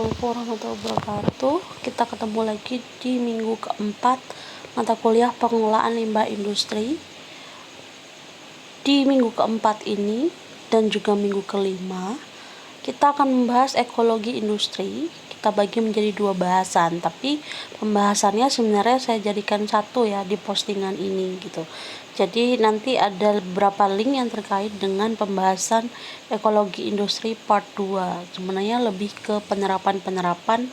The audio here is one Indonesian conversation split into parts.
Assalamualaikum warahmatullahi wabarakatuh. Kita ketemu lagi di minggu keempat mata kuliah pengelolaan limbah industri. Di minggu keempat ini dan juga minggu kelima, kita akan membahas ekologi industri. Kita bagi menjadi 2 bahasan, tapi pembahasannya sebenarnya saya jadikan satu ya di postingan ini gitu. Jadi nanti ada beberapa link yang terkait dengan pembahasan ekologi industri part 2. Sebenarnya lebih ke penerapan-penerapan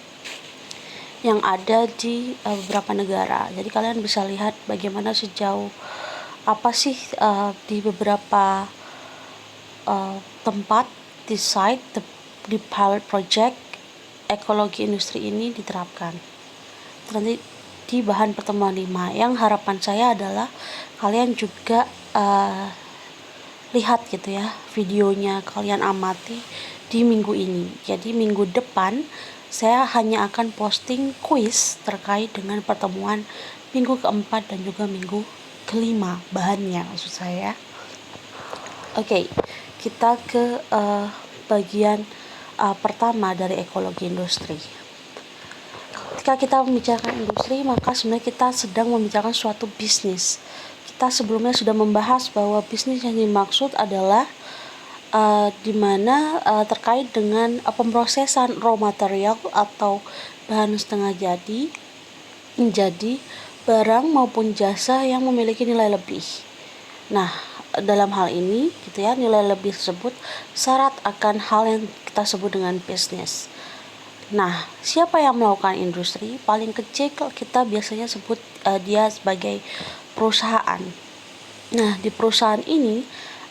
yang ada di beberapa negara. Jadi kalian bisa lihat bagaimana sejauh apa sih di beberapa tempat di site di pilot project ekologi industri ini diterapkan. Nanti di bahan pertemuan 5 yang harapan saya adalah kalian juga lihat gitu ya videonya, kalian amati di minggu ini. Jadi minggu depan saya hanya akan posting kuis terkait dengan pertemuan minggu keempat dan juga minggu kelima, bahannya maksud saya. Oke, kita ke bagian pertama dari ekologi industri. Ketika kita membicarakan industri, maka sebenarnya kita sedang membicarakan suatu bisnis. Kita sebelumnya sudah membahas bahwa bisnis yang dimaksud adalah di mana terkait dengan pemrosesan raw material atau bahan setengah jadi menjadi barang maupun jasa yang memiliki nilai lebih. Nah, dalam hal ini gitu ya, nilai lebih tersebut syarat akan hal yang kita sebut dengan bisnis. Nah, siapa yang melakukan industri? Paling kecil kita biasanya sebut dia sebagai perusahaan. Nah, di perusahaan ini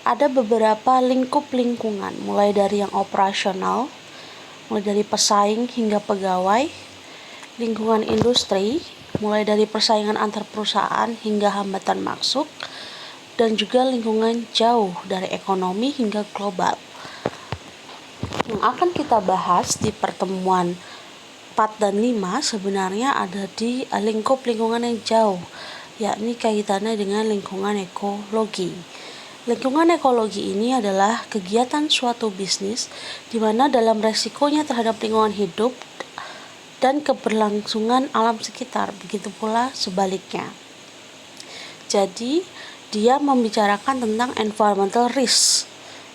ada beberapa lingkup lingkungan, mulai dari yang operasional, mulai dari pesaing hingga pegawai, lingkungan industri, mulai dari persaingan antar perusahaan hingga hambatan masuk, dan juga lingkungan jauh dari ekonomi hingga global. Yang akan kita bahas di pertemuan 4 dan 5 sebenarnya ada di lingkup lingkungan yang jauh, yakni kaitannya dengan lingkungan ekologi. Lingkungan ekologi ini adalah kegiatan suatu bisnis di mana dalam resikonya terhadap lingkungan hidup dan keberlangsungan alam sekitar, begitu pula sebaliknya. Jadi dia membicarakan tentang environmental risk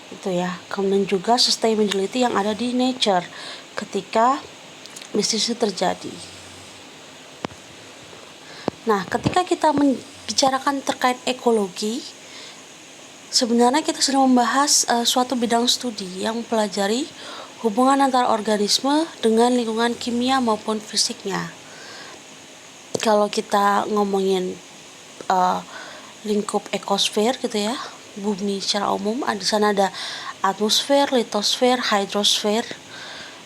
itu ya, kemudian juga sustainability yang ada di nature ketika bisnis itu terjadi. Nah, ketika kita membicarakan terkait ekologi, sebenarnya kita sedang membahas suatu bidang studi yang mempelajari hubungan antara organisme dengan lingkungan kimia maupun fisiknya. Kalau kita ngomongin lingkup ekosfer gitu ya, bumi secara umum, di sana ada atmosfer, litosfer, hidrosfer,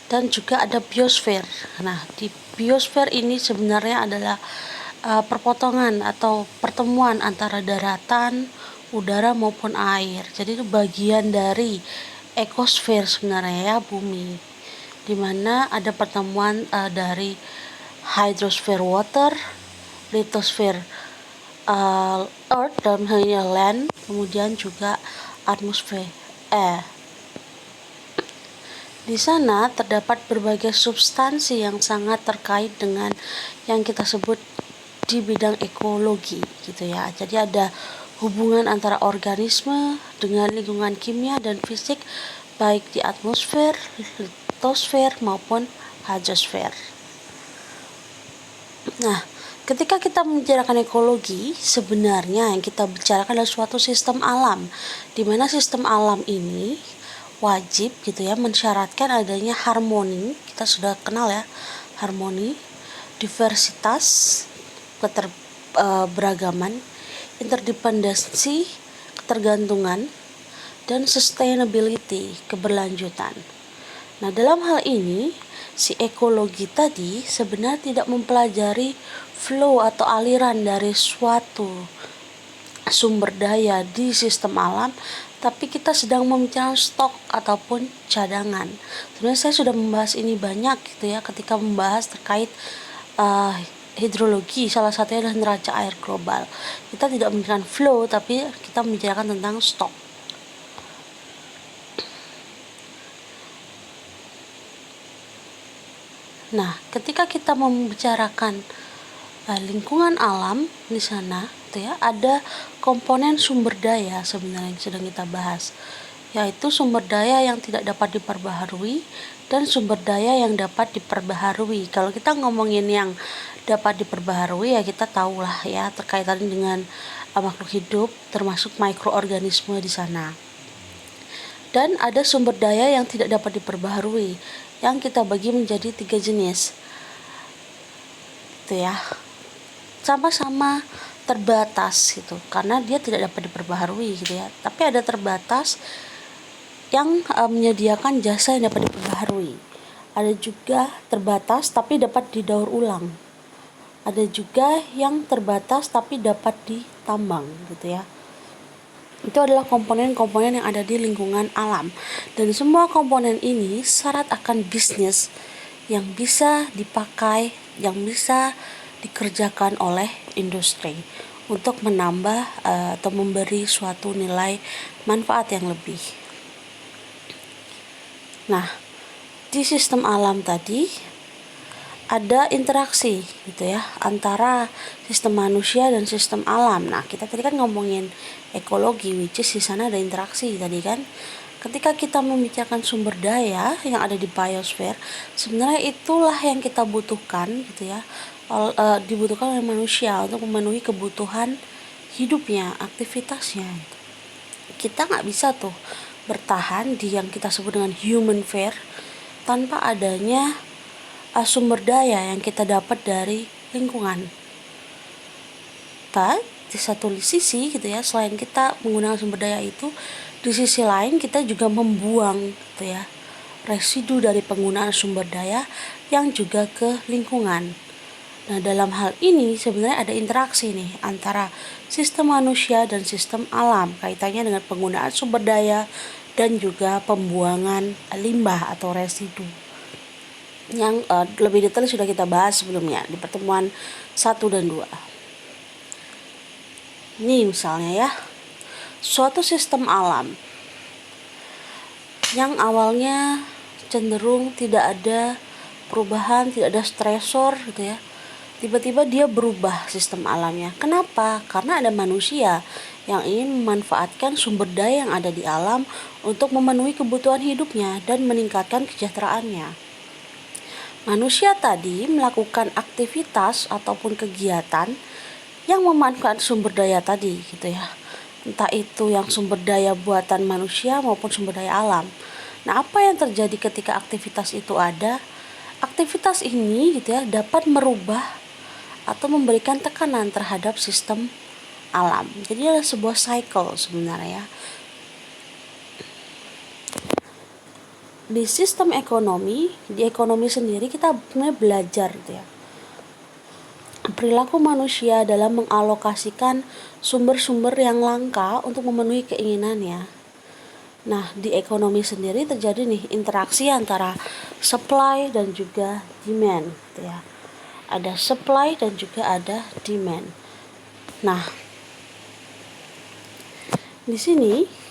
dan juga ada biosfer. Nah, di biosfer ini sebenarnya adalah perpotongan atau pertemuan antara daratan, udara maupun air. Jadi itu bagian dari ekosfer sebenarnya ya, bumi, di mana ada pertemuan dari hydrosphere water, litosfer earth dalam halnya land, kemudian juga atmosfer air. Di sana terdapat berbagai substansi yang sangat terkait dengan yang kita sebut di bidang ekologi gitu ya. Jadi ada hubungan antara organisme dengan lingkungan kimia dan fisik baik di atmosfer, litosfer maupun hydrosfer. Nah, ketika kita membicarakan ekologi, sebenarnya yang kita bicarakan adalah suatu sistem alam, di mana sistem alam ini wajib gitu ya mensyaratkan adanya harmoni. Kita sudah kenal ya harmoni, diversitas, keterberagaman, interdependensi, ketergantungan, dan sustainability, keberlanjutan. Nah, dalam hal ini si ekologi tadi sebenarnya tidak mempelajari flow atau aliran dari suatu sumber daya di sistem alam, tapi kita sedang membicarakan stok ataupun cadangan. Sebenarnya saya sudah membahas ini banyak gitu ya ketika membahas terkait hidrologi, salah satunya adalah neraca air global. Kita tidak membicarakan flow, tapi kita membicarakan tentang stok. Nah, ketika kita membicarakan lingkungan alam di sana, gitu ya, ada komponen sumber daya sebenarnya yang sedang kita bahas, yaitu sumber daya yang tidak dapat diperbaharui dan sumber daya yang dapat diperbaharui. Kalau kita ngomongin yang dapat diperbaharui, ya kita tahulah ya terkaitan dengan makhluk hidup termasuk mikroorganisme di sana. Dan ada sumber daya yang tidak dapat diperbaharui yang kita bagi menjadi 3 jenis. Itu ya. Sama-sama terbatas gitu, karena dia tidak dapat diperbaharui gitu ya. Tapi ada terbatas yang menyediakan jasa yang dapat diperbaharui. Ada juga terbatas tapi dapat didaur ulang. Ada juga yang terbatas tapi dapat ditambang gitu ya. Itu adalah komponen-komponen yang ada di lingkungan alam. Dan semua komponen ini syarat akan bisnis yang bisa dipakai, yang bisa dikerjakan oleh industri untuk menambah atau memberi suatu nilai manfaat yang lebih. Nah, di sistem alam tadi ada interaksi gitu ya antara sistem manusia dan sistem alam. Nah, kita tadi kan ngomongin ekologi, which is di sana ada interaksi tadi kan. Ketika kita membicarakan sumber daya yang ada di biosfer, sebenarnya itulah yang kita butuhkan gitu ya. Dibutuhkan oleh manusia untuk memenuhi kebutuhan hidupnya, aktivitasnya. Kita nggak bisa tuh bertahan di yang kita sebut dengan human fare tanpa adanya sumber daya yang kita dapat dari lingkungan. Di satu sisi gitu ya, selain kita menggunakan sumber daya itu, di sisi lain kita juga membuang gitu ya residu dari penggunaan sumber daya yang juga ke lingkungan. Nah, dalam hal ini sebenarnya ada interaksi nih antara sistem manusia dan sistem alam, kaitannya dengan penggunaan sumber daya dan juga pembuangan limbah atau residu. Yang lebih detail sudah kita bahas sebelumnya di pertemuan 1 dan 2. Ini misalnya ya, suatu sistem alam yang awalnya cenderung tidak ada perubahan, tidak ada stresor gitu ya, tiba-tiba dia berubah sistem alamnya. Kenapa? Karena ada manusia yang ingin memanfaatkan sumber daya yang ada di alam untuk memenuhi kebutuhan hidupnya dan meningkatkan kesejahteraannya. Manusia tadi melakukan aktivitas ataupun kegiatan yang memanfaatkan sumber daya tadi gitu ya. Entah itu yang sumber daya buatan manusia maupun sumber daya alam. Nah, apa yang terjadi ketika aktivitas itu ada? Aktivitas ini gitu ya dapat merubah atau memberikan tekanan terhadap sistem alam. Jadi ada sebuah cycle sebenarnya. Di sistem ekonomi, di ekonomi sendiri kita sebenarnya belajar gitu ya. Perilaku manusia dalam mengalokasikan sumber-sumber yang langka untuk memenuhi keinginannya. Nah, di ekonomi sendiri terjadi nih interaksi antara supply dan juga demand gitu ya. Ada supply dan juga ada demand. Nah, di sini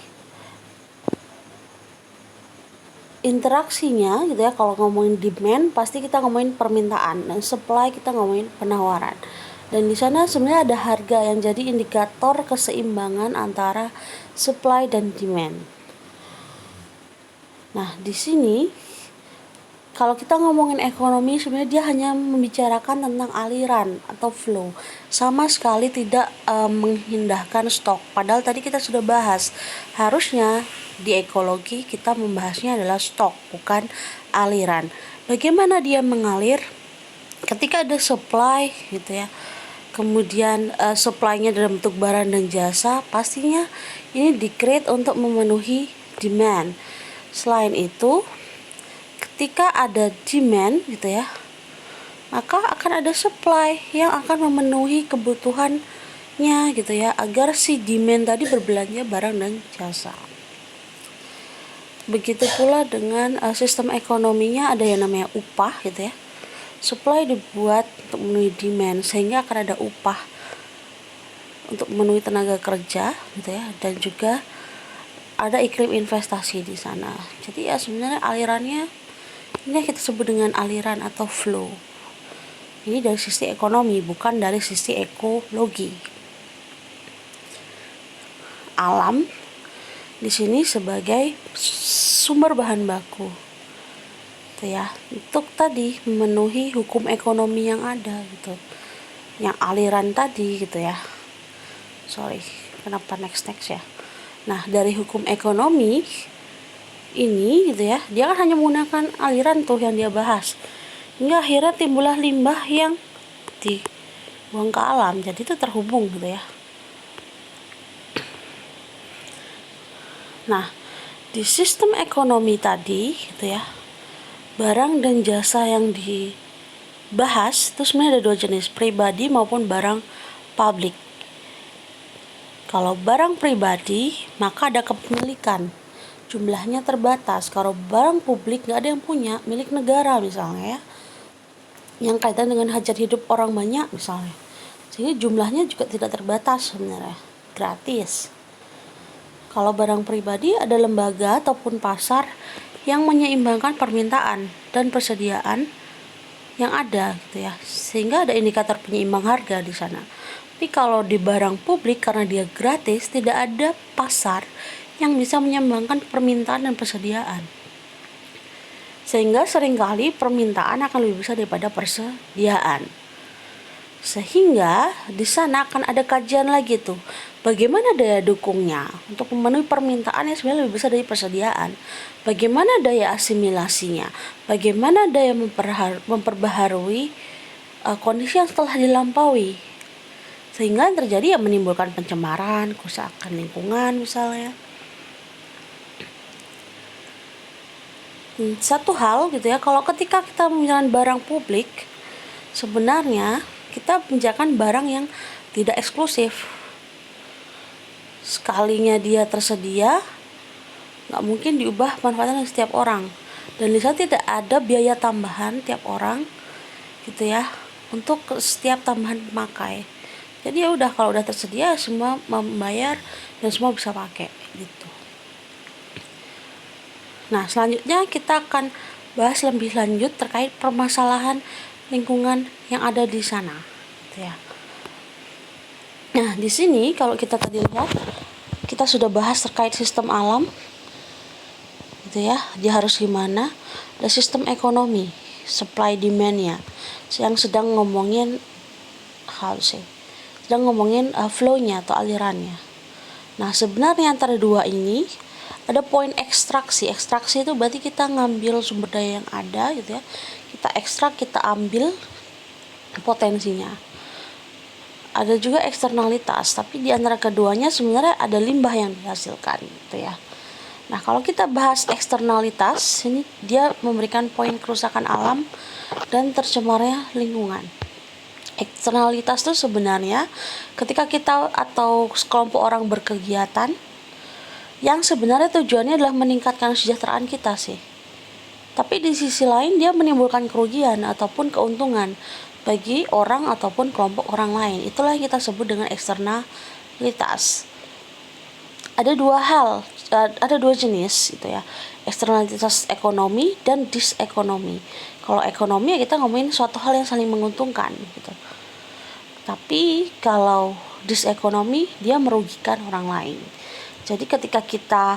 interaksinya gitu ya, kalau ngomongin demand pasti kita ngomongin permintaan, dan supply kita ngomongin penawaran. Dan di sana sebenarnya ada harga yang jadi indikator keseimbangan antara supply dan demand. Nah, di sini kalau kita ngomongin ekonomi sebenarnya dia hanya membicarakan tentang aliran atau flow, sama sekali tidak mengindahkan stok. Padahal tadi kita sudah bahas, harusnya di ekologi kita membahasnya adalah stok, bukan aliran. Bagaimana dia mengalir? Ketika ada supply gitu ya, kemudian supply-nya dalam bentuk barang dan jasa, pastinya ini di-create untuk memenuhi demand. Selain itu, ketika ada demand gitu ya, maka akan ada supply yang akan memenuhi kebutuhannya gitu ya, agar si demand tadi berbelanja barang dan jasa. Begitu pula dengan sistem ekonominya, ada yang namanya upah gitu ya. Supply dibuat untuk memenuhi demand, sehingga akan ada upah untuk memenuhi tenaga kerja gitu ya, dan juga ada iklim investasi di sana. Jadi ya sebenarnya alirannya Ini yang kita sebut dengan aliran atau flow. Ini dari sisi ekonomi, bukan dari sisi ekologi. Alam di sini sebagai sumber bahan baku, gitu ya, untuk tadi memenuhi hukum ekonomi yang ada, gitu, yang aliran tadi, gitu ya. Sorry, kenapa next ya. Nah, dari hukum ekonomi ini, gitu ya, dia kan hanya menggunakan aliran tuh yang dia bahas, hingga akhirnya timbullah limbah yang dibuang ke alam. Jadi itu terhubung, gitu ya. Nah, di sistem ekonomi tadi, gitu ya, barang dan jasa yang dibahas itu sebenarnya ada dua jenis, pribadi maupun barang publik. Kalau barang pribadi, maka ada kepemilikan, jumlahnya terbatas. Kalau barang publik nggak ada yang punya, milik negara misalnya ya, yang kaitan dengan hajat hidup orang banyak misalnya, sehingga jumlahnya juga tidak terbatas sebenarnya, gratis. Kalau barang pribadi, ada lembaga ataupun pasar yang menyeimbangkan permintaan dan persediaan yang ada, gitu ya, sehingga ada indikator penyeimbang harga di sana. Tapi kalau di barang publik, karena dia gratis, tidak ada pasar yang bisa menyeimbangkan permintaan dan persediaan, sehingga seringkali permintaan akan lebih besar daripada persediaan. Sehingga di sana akan ada kajian lagi tuh, bagaimana daya dukungnya untuk memenuhi permintaan yang sebenarnya lebih besar dari persediaan, bagaimana daya asimilasinya, bagaimana daya memperbaharui kondisi yang telah dilampaui, sehingga yang terjadi ya menimbulkan pencemaran, kerusakan lingkungan misalnya. Satu hal, gitu ya, kalau ketika kita menggunakan barang publik, sebenarnya kita menjakan barang yang tidak eksklusif. Sekalinya dia tersedia, nggak mungkin diubah manfaatnya setiap orang, dan di sana tidak ada biaya tambahan tiap orang, gitu ya, untuk setiap tambahan pemakai. Jadi ya udah, kalau udah tersedia semua membayar dan semua bisa pakai, gitu. Nah, selanjutnya kita akan bahas lebih lanjut terkait permasalahan lingkungan yang ada di sana, gitu ya. Nah, di sini kalau kita tadi lihat, kita sudah bahas terkait sistem alam, gitu ya, dia harus gimana. Ada sistem ekonomi, supply demand-nya, yang sedang ngomongin flow-nya atau alirannya. Nah, sebenarnya antara dua ini ada poin ekstraksi. Ekstraksi itu berarti kita ngambil sumber daya yang ada, gitu ya, kita ekstrak, kita ambil potensinya. Ada juga eksternalitas, tapi di antara keduanya sebenarnya ada limbah yang dihasilkan, gitu ya. Nah, kalau kita bahas eksternalitas, ini dia memberikan poin kerusakan alam dan tercemarnya lingkungan. Eksternalitas itu sebenarnya ketika kita atau sekelompok orang berkegiatan yang sebenarnya tujuannya adalah meningkatkan kesejahteraan kita sih. Tapi di sisi lain dia menimbulkan kerugian ataupun keuntungan bagi orang ataupun kelompok orang lain. Itulah yang kita sebut dengan eksternalitas. Ada dua jenis, gitu ya. Eksternalitas ekonomi dan disekonomi. Kalau ekonomi ya kita ngomongin suatu hal yang saling menguntungkan, gitu. Tapi kalau disekonomi, dia merugikan orang lain. Jadi ketika kita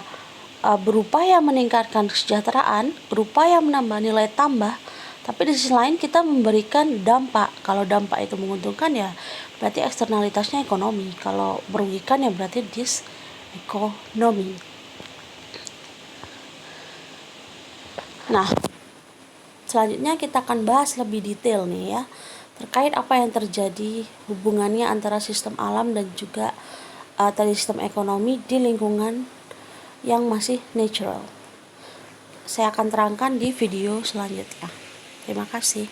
berupaya meningkatkan kesejahteraan, berupaya menambah nilai tambah, tapi di sisi lain kita memberikan dampak. Kalau dampak itu menguntungkan ya berarti eksternalitasnya ekonomi. Kalau merugikan ya berarti disekonomi. Nah, selanjutnya kita akan bahas lebih detail nih ya, terkait apa yang terjadi hubungannya antara sistem alam dan juga tadi sistem ekonomi di lingkungan yang masih natural. Saya akan terangkan di video selanjutnya. Terima kasih.